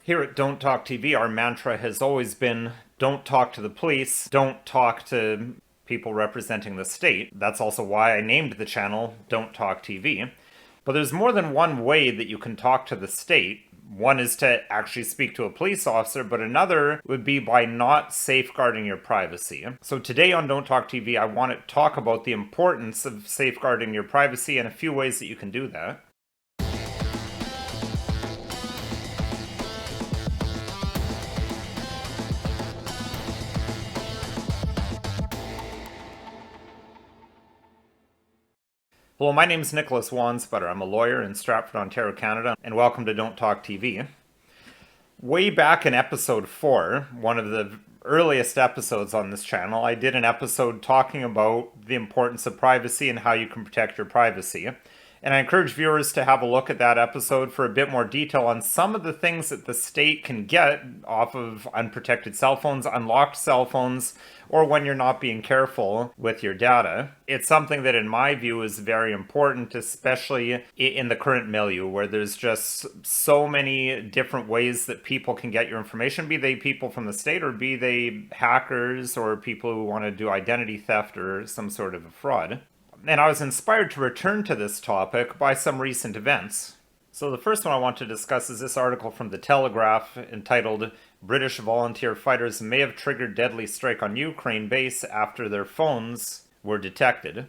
Here at Don't Talk TV, our mantra has always been don't talk to the police, don't talk to people representing the state. That's also why I named the channel Don't Talk TV. But there's more than one way that you can talk to the state. One is to actually speak to a police officer, but another would be by not safeguarding your privacy. So today on Don't Talk TV, I want to talk about the importance of safeguarding your privacy and a few ways that you can do that. Hello, my name is Nicholas Wansbutter. I'm a lawyer in Stratford, Ontario, Canada, and welcome to Don't Talk TV. Way back in episode 4, one of the earliest episodes on this channel, I did an episode talking about the importance of privacy and how you can protect your privacy. And I encourage viewers to have a look at that episode for a bit more detail on some of the things that the state can get off of unprotected cell phones, unlocked cell phones, or when you're not being careful with your data. It's something that, in my view, is very important, especially in the current milieu, where there's just so many different ways that people can get your information, be they people from the state or be they hackers or people who want to do identity theft or some sort of a fraud. And I was inspired to return to this topic by some recent events. So the first one I want to discuss is this article from The Telegraph entitled "British Volunteer Fighters May Have Triggered Deadly Strike on Ukraine Base After Their Phones Were Detected."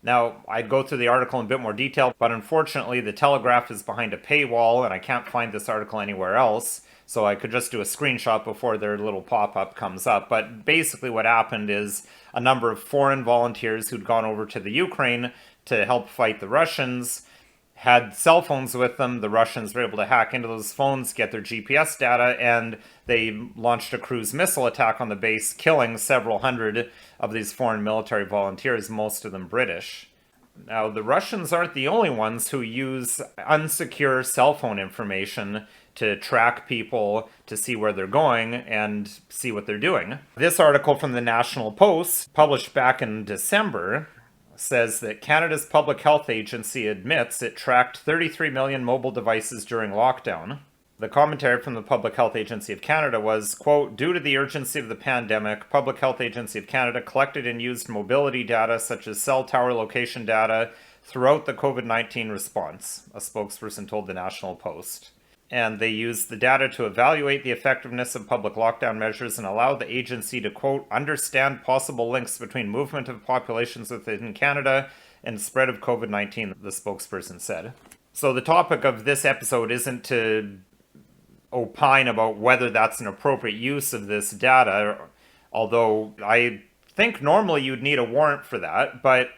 Now, I'd go through the article in a bit more detail, but unfortunately The Telegraph is behind a paywall and I can't find this article anywhere else, so I could just do a screenshot before their little pop-up comes up. But basically what happened is a number of foreign volunteers who'd gone over to the Ukraine to help fight the Russians had cell phones with them. The Russians were able to hack into those phones, get their GPS data, and they launched a cruise missile attack on the base, killing several hundred of these foreign military volunteers, most of them British. Now, the Russians aren't the only ones who use unsecure cell phone information to track people, to see where they're going, and see what they're doing. This article from the National Post, published back in December, says that Canada's Public Health Agency admits it tracked 33 million mobile devices during lockdown. The commentary from the Public Health Agency of Canada was, quote, "Due to the urgency of the pandemic, Public Health Agency of Canada collected and used mobility data such as cell tower location data throughout the COVID-19 response," a spokesperson told the National Post. And they used the data to evaluate the effectiveness of public lockdown measures and allow the agency to, quote, "understand possible links between movement of populations within Canada and spread of COVID-19, the spokesperson said. So the topic of this episode isn't to opine about whether that's an appropriate use of this data, although I think normally you'd need a warrant for that, but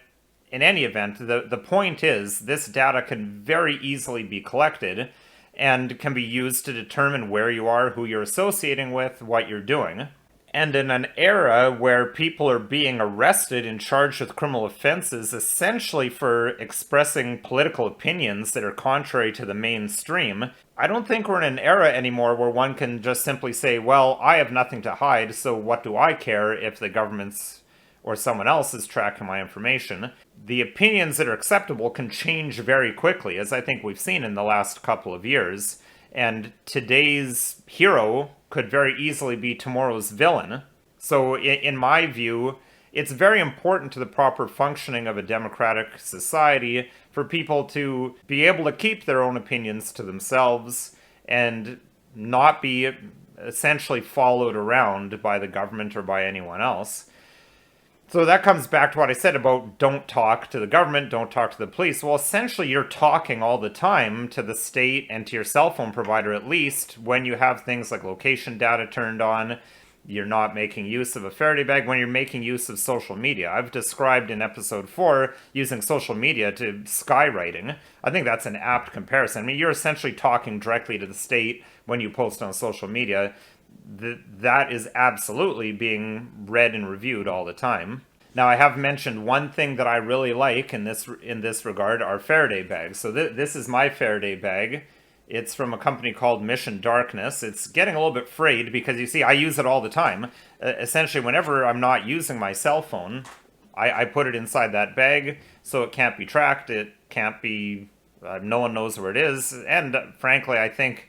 in any event, the point is this data can very easily be collected and can be used to determine where you are, who you're associating with, what you're doing. And in an era where people are being arrested and charged with criminal offenses essentially for expressing political opinions that are contrary to the mainstream, I don't think we're in an era anymore where one can just simply say, well, I have nothing to hide, so what do I care if the government's or someone else is tracking my information. The opinions that are acceptable can change very quickly, as I think we've seen in the last couple of years, and today's hero could very easily be tomorrow's villain. So in my view, it's very important to the proper functioning of a democratic society for people to be able to keep their own opinions to themselves and not be essentially followed around by the government or by anyone else. So that comes back to what I said about don't talk to the government, don't talk to the police. Well, essentially you're talking all the time to the state and to your cell phone provider, at least when you have things like location data turned on. You're not making use of a Faraday bag when you're making use of social media. I've described in episode 4 using social media to skywriting. I think that's an apt comparison. I mean, you're essentially talking directly to the state when you post on social media. That is absolutely being read and reviewed all the time. Now, I have mentioned one thing that I really like in this regard are Faraday bags. So this is my Faraday bag. It's from a company called Mission Darkness. It's getting a little bit frayed because, you see, I use it all the time. Essentially, whenever I'm not using my cell phone, I put it inside that bag so it can't be tracked. It can't be... no one knows where it is. And frankly, I think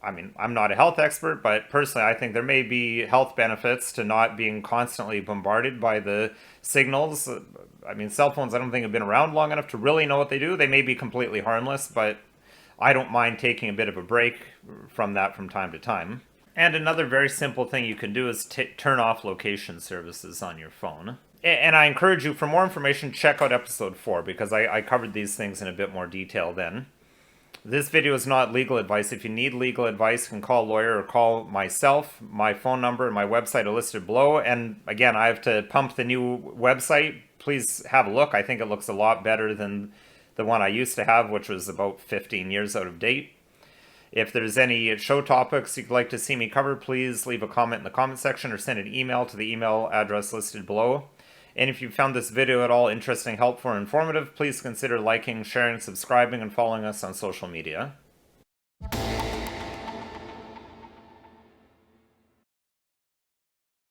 I mean, I'm not a health expert, but personally, I think there may be health benefits to not being constantly bombarded by the signals. I mean, cell phones, I don't think have been around long enough to really know what they do. They may be completely harmless, but I don't mind taking a bit of a break from that from time to time. And another very simple thing you can do is turn off location services on your phone. And I encourage you, for more information, check out episode 4, because I covered these things in a bit more detail then. This video is not legal advice. If you need legal advice, you can call a lawyer or call myself. My phone number and my website are listed below. And again, I have to pump the new website. Please have a look. I think it looks a lot better than the one I used to have, which was about 15 years out of date. If there's any show topics you'd like to see me cover, please leave a comment in the comment section or send an email to the email address listed below. And if you found this video at all interesting, helpful, or informative, please consider liking, sharing, subscribing, and following us on social media.